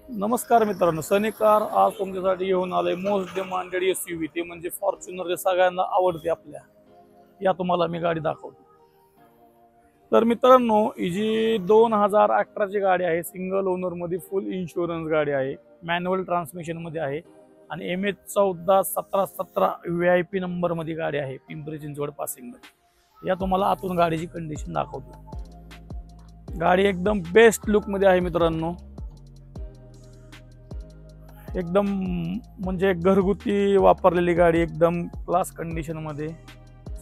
नमस्कार मित्रांनो, सनी कार आज तुमच्यासाठी घेऊन आलोय मोस्ट डिमांडेड एसयूव्ही, ते म्हणजे फॉर्च्युनर. जे सगळ्यांना आवडते आपल्या, या तुम्हाला मी गाडी दाखवतो. तर मित्रांनो, ही जी 2018ची गाडी आहे, सिंगल ओनर मध्ये फुल इन्शुरन्स गाडी आहे, मॅन्युअल ट्रान्समिशन मध्ये आहे आणि MH141717 VIP नंबर मध्ये गाडी आहे, पिंपरी चिंचवड पासिंग मध्ये. या तुम्हाला आतून गाडीची कंडिशन दाखवतो. गाडी एकदम बेस्ट लुक मध्ये आहे मित्रांनो, एकदम म्हणजे घरगुती वापरलेली गाडी, एकदम क्लास कंडिशन मध्ये,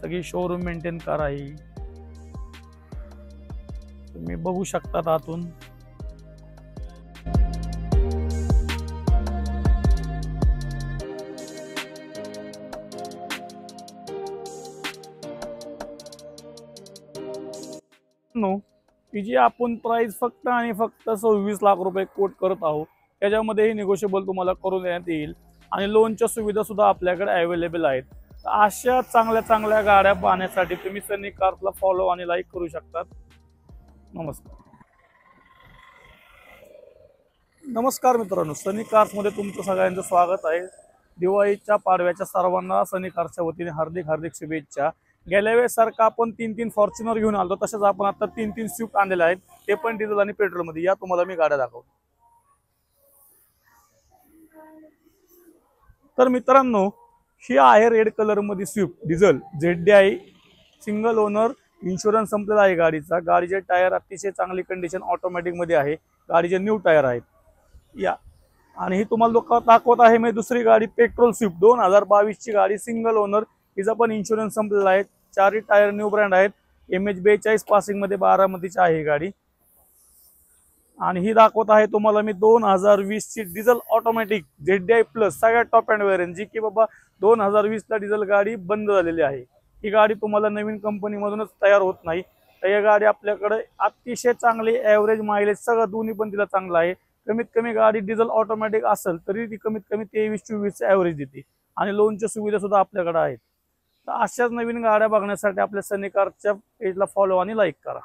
सगळी शोरूम मेंटेन कार आहे. तुम्ही बघू शकता आतून. ही जी आपण प्राइस फक्त आणि फक्त 26 लाख रुपये कोट करत आहोत, त्याच्यामध्येही निगोशिएबल तुम्हाला करून देण्यात येईल आणि लोनच्या सुविधा सुद्धा आपल्याकडे अवेलेबल आहेत. अशा चांगल्या चांगल्या गाड्या पाहण्यासाठी तुम्ही सनी कार्सला फॉलो आणि लाईक करू शकतात. नमस्कार. नमस्कार मित्रांनो, सनी कार्स मध्ये तुमचं सगळ्यांचं स्वागत आहे. दिवाळीच्या पाडव्याच्या सर्वांना सनी कार्सच्या वतीने हार्दिक हार्दिक शुभेच्छा. गेल्या वेळेस सारखा आपण 3 फॉर्च्युनर घेऊन आलो, तसेच आपण आता 3 स्विफ्ट आणलेले आहेत, ते पण डिझेल आणि पेट्रोल मध्ये. या तुम्हाला मी गाड्या दाखवतो. तर मित्रांनो, ही आहे रेड कलर मध्ये Swift diesel ZDI, single owner, insurance संपलेला आहे गाडीचा. गाडीचे टायर अतिशय चांगली कंडिशन ऑटोमॅटिक मध्ये आहे, गाडीचे न्यू टायर आहेत. या आणि ही तुम्हाला लोक दाखवत आहे मी दुसरी गाडी, पेट्रोल स्विफ्ट 2022 ची गाडी, सिंगल ओनर, हिचा पण इन्शुरन्स संपलेला आहे, चारही टायर न्यू ब्रँड आहेत. MH42 पासिंग मध्ये, बारामतीची आहे गाडी. आणि ही दाखवत आहे तुम्हाला मी 2020 ची डिझेल ऑटोमॅटिक ZDI प्लस, सगळ्यात टॉप अँड व्हेरियंट, जी की बाबा 2020 ला डिझेल गाडी बंद झालेली आहे. ही गाडी तुम्हाला नवीन कंपनी मधूनच तयार होत नाही. तर ही गाडी आपल्याकडे अतिशय चांगली, ॲव्हरेज मायलेज सगळं दोन्ही पण तिला चांगलं आहे. कमीत कमी गाडी डिझेल ऑटोमॅटिक असेल तरी ती कमीत कमी 23-24 ॲव्हरेज देते आणि लोनच्या सुविधा सुद्धा आपल्याकडे आहेत. तर अशाच नवीन गाड्या बघण्यासाठी आपल्या सनी कारच्या पेजला फॉलो आणि लाईक करा.